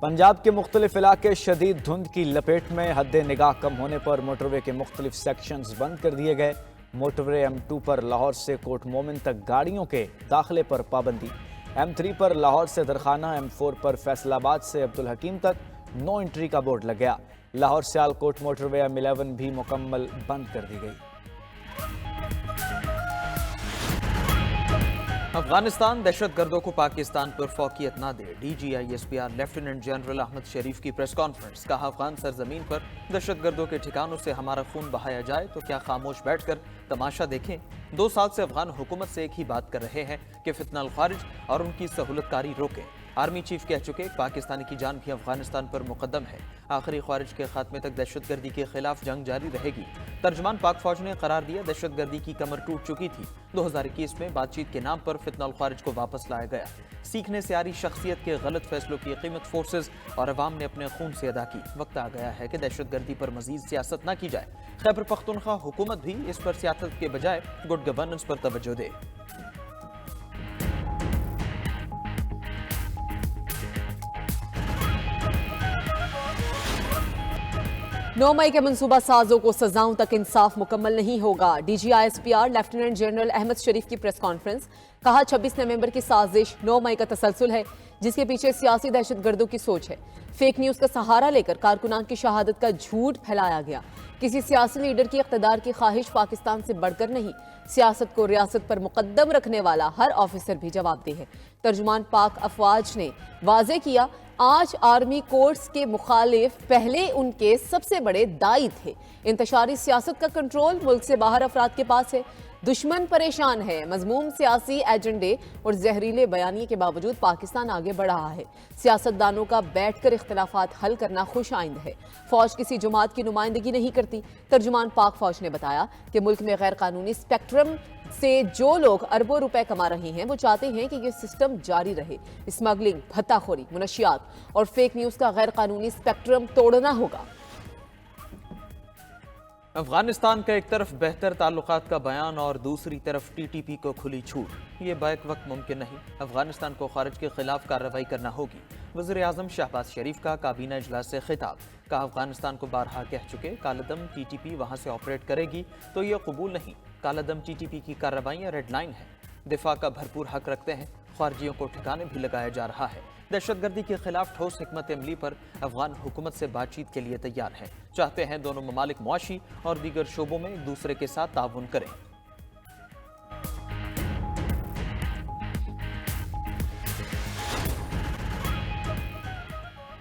پنجاب کے مختلف علاقے شدید دھند کی لپیٹ میں، حد نگاہ کم ہونے پر موٹر وے کے مختلف سیکشنز بند کر دیے گئے۔ موٹر وے M2 پر لاہور سے کوٹ مومن تک گاڑیوں کے داخلے پر پابندی، M3 پر لاہور سے درخانہ، M4 پر فیصل آباد سے عبدالحکیم تک نو انٹری کا بورڈ لگ گیا۔ لاہور سیالکوٹ موٹر وے M11 بھی مکمل بند کر دی گئی۔ افغانستان دہشت گردوں کو پاکستان پر فوقیت نہ دے، DGISPR لیفٹیننٹ جنرل احمد شریف کی پریس کانفرنس۔ کہا افغان سرزمین پر دہشت گردوں کے ٹھکانوں سے ہمارا خون بہایا جائے تو کیا خاموش بیٹھ کر تماشا دیکھیں؟ 2 سال سے افغان حکومت سے ایک ہی بات کر رہے ہیں کہ فتنہ الخارج اور ان کی سہولت کاری روکیں۔ آرمی چیف کہہ چکے پاکستانی کی جان بھی افغانستان پر مقدم ہے، آخری خارج کے خاتمے تک دہشت گردی کے خلاف جنگ جاری رہے گی۔ ترجمان پاک فوج نے قرار دیا دہشت گردی کی کمر ٹوٹ چکی تھی، 2021 میں بات چیت کے نام پر فتنہ الخارج کو واپس لایا گیا۔ سیکھنے سے آ رہی شخصیت کے غلط فیصلوں کی قیمت فورسز اور عوام نے اپنے خون سے ادا کی۔ وقت آ گیا ہے کہ دہشت گردی پر مزید سیاست نہ کی جائے۔ خیبر پختونخوا حکومت بھی اس پر سیاست کے بجائے گڈ گورننس پر توجہ دے۔ 9 مئی کے منصوبہ سازوں کو سزاؤں تک انصاف مکمل نہیں ہوگا، DGISPR لیفٹیننٹ جنرل احمد شریف کی پریس کانفرنس۔ کہا 26 نومبر کی سازش 9 مئی کا تسلسل ہے، جس کے پیچھے سیاسی دہشت گردوں کی سوچ ہے۔ فیک نیوز کا سہارا لے کر کارکنان کی شہادت کا جھوٹ پھیلایا گیا۔ کسی سیاسی لیڈر کی اقتدار کی خواہش پاکستان سے بڑھ کر نہیں، سیاست کو ریاست پر مقدم رکھنے والا ہر آفیسر بھی جواب دہ ہے۔ ترجمان پاک افواج نے واضح کیا، آج آرمی کورٹس کے مخالف پہلے ان کے سب سے بڑے دائی تھے۔ انتشاری سیاست کا کنٹرول ملک سے باہر افراد کے پاس ہے۔ دشمن پریشان ہے، مذموم سیاسی ایجنڈے اور زہریلے بیانیے کے باوجود پاکستان آگے بڑھ رہا ہے۔ سیاستدانوں کا بیٹھ کر اختلافات حل کرنا خوش آئند ہے۔ فوج کسی جماعت کی نمائندگی نہیں کرتی۔ ترجمان پاک فوج نے بتایا کہ ملک میں غیر قانونی اسپیکٹرم سے جو لوگ اربوں روپے کما رہے ہیں وہ چاہتے ہیں کہ یہ سسٹم جاری رہے۔ اسمگلنگ، بھتہ خوری، منشیات اور فیک نیوز کا غیر قانونی اسپیکٹرم توڑنا ہوگا۔ افغانستان کا ایک طرف بہتر تعلقات کا بیان اور دوسری طرف TTP کو کھلی چھوٹ، یہ بیک وقت ممکن نہیں۔ افغانستان کو خارج کے خلاف کارروائی کرنا ہوگی۔ وزیر اعظم شہباز شریف کا کابینہ اجلاس سے خطاب۔ کہا افغانستان کو بارہا کہہ چکے کالعدم TTP وہاں سے آپریٹ کرے گی تو یہ قبول نہیں۔ کالعدم TTP کی کارروائیاں ریڈ لائن ہیں، دفاع کا بھرپور حق رکھتے ہیں۔ خارجیوں کو ٹھکانے بھی لگایا جا رہا ہے۔ دہشت گردی کے خلاف ٹھوس حکمت عملی پر افغان حکومت سے بات چیت کے لیے تیار ہے۔ چاہتے ہیں دونوں ممالک معاشی اور دیگر شعبوں میں ایک دوسرے کے ساتھ تعاون کریں۔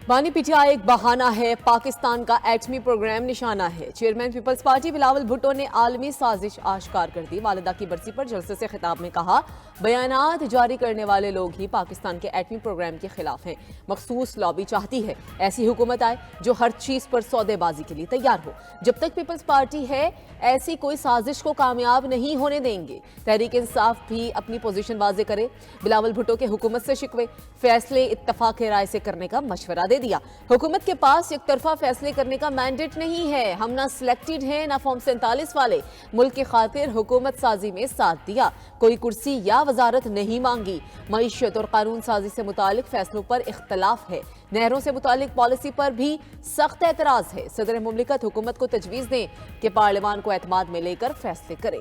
بانی PTI ایک بہانہ ہے، پاکستان کا ایٹمی پروگرام نشانہ ہے۔ چیئرمین پیپلز پارٹی بلاول بھٹو نے عالمی سازش آشکار کر دی۔ والدہ کی برسی پر جلسے سے خطاب میں کہا، بیانات جاری کرنے والے لوگ ہی پاکستان کے ایٹمی پروگرام کے خلاف ہیں۔ مخصوص لابی چاہتی ہے ایسی حکومت آئے جو ہر چیز پر سودے بازی کے لیے تیار ہو۔ جب تک پیپلز پارٹی ہے ایسی کوئی سازش کو کامیاب نہیں ہونے دیں گے۔ تحریک انصاف بھی اپنی پوزیشن واضح کرے۔ بلاول بھٹو کے حکومت سے شکوے، فیصلے اتفاق رائے سے کرنے کا مشورہ دے دیا۔ حکومت کے پاس یک طرفہ فیصلے کرنے کا مینڈیٹ نہیں ہے، ہم نہ سلیکٹڈ ہیں نہ فارم 47 والے۔ ملک کی خاطر حکومت سازی میں ساتھ دیا، کوئی کرسی یا وزارت نہیں مانگی۔ معیشت اور قانون سازی سے متعلق فیصلوں پر اختلاف ہے، نہروں سے متعلق پالیسی پر بھی سخت اعتراض ہے۔ صدر مملکت حکومت کو تجویز دیں کہ پارلیمان کو اعتماد میں لے کر فیصلے کرے۔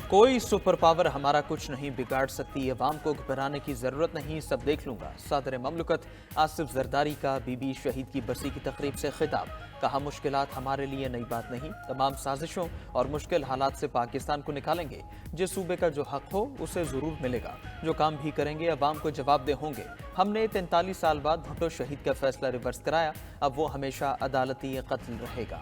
کوئی سپر پاور ہمارا کچھ نہیں بگاڑ سکتی، عوام کو گھبرانے کی ضرورت نہیں، سب دیکھ لوں گا۔ صدر مملکت آصف زرداری کا بی بی شہید کی برسی کی تقریب سے خطاب۔ کہا مشکلات ہمارے لیے نئی بات نہیں، تمام سازشوں اور مشکل حالات سے پاکستان کو نکالیں گے۔ جس صوبے کا جو حق ہو اسے ضرور ملے گا، جو کام بھی کریں گے عوام کو جواب دہ ہوں گے۔ ہم نے 43 سال بعد بھٹو شہید کا فیصلہ ریورس کرایا، اب وہ ہمیشہ عدالتی قتل رہے گا۔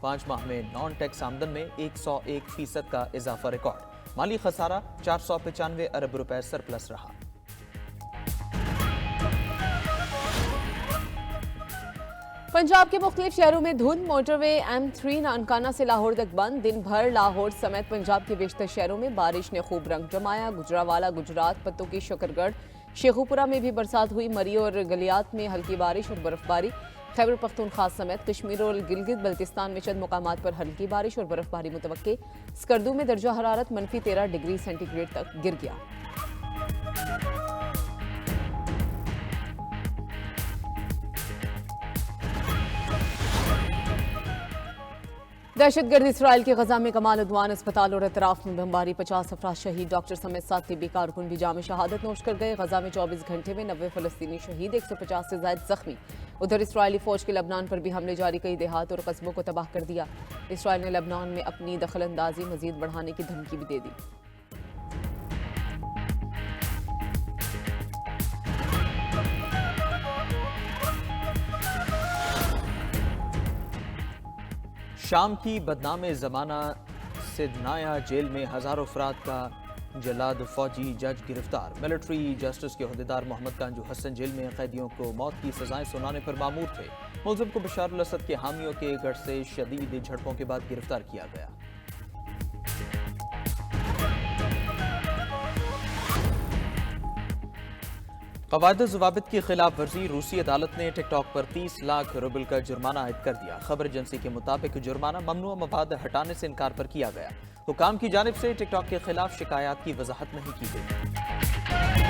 5 ماہ میں نان ٹیکس آمدن میں 101% کا اضافہ ریکارڈ۔ مالی خسارہ 495 ارب روپے سرپلس رہا۔ پنجاب کے مختلف شہروں میں دھند، موٹر وے M3 نانکانہ سے لاہور تک بند۔ دن بھر لاہور سمیت پنجاب کے بیشتر شہروں میں بارش نے خوب رنگ جمایا۔ گجرانوالہ گجرات، پتوں کی شکر گڑھ، شیخوپورہ میں بھی برسات ہوئی۔ مری اور گلیات میں ہلکی بارش اور برف باری۔ خیبر پختونخوا سمیت کشمیر اور گلگت بلتستان میں چند مقامات پر ہلکی بارش اور برف باری متوقع۔ سکردو میں درجہ حرارت -13 ڈگری سینٹی گریڈ تک گر گیا۔ دہشت گرد اسرائیل کے غزہ میں کمال عدوان، اسپتال اور اطراف میں بمباری، 50 افراد شہید، ڈاکٹر سمیت 7 طبی کارکن بھی جام شہادت نوش کر گئے۔ غزہ میں 24 گھنٹے میں 90 فلسطینی شہید، 150 سے زائد زخمی۔ ادھر اسرائیلی فوج کے لبنان پر بھی حملے جاری، کئی دیہات اور قصبوں کو تباہ کر دیا۔ اسرائیل نے لبنان میں اپنی دخل اندازی مزید بڑھانے کی دھمکی بھی دے دی۔ شام کی بدنام زمانہ سدنایا جیل میں ہزاروں افراد کا جلاد فوجی جج گرفتار۔ ملٹری جسٹس کے عہدیدار محمد کانجو حسن جیل میں قیدیوں کو موت کی سزائیں سنانے پر مامور تھے۔ ملزم کو بشار الاسد کے حامیوں کے گڑھ سے شدید جھڑپوں کے بعد گرفتار کیا گیا۔ قواعد و ضوابط کی خلاف ورزی، روسی عدالت نے ٹک ٹاک پر 30 لاکھ روبل کا جرمانہ عائد کر دیا۔ خبر ایجنسی کے مطابق جرمانہ ممنوع مواد ہٹانے سے انکار پر کیا گیا۔ حکام کی جانب سے ٹک ٹاک کے خلاف شکایات کی وضاحت نہیں کی گئی۔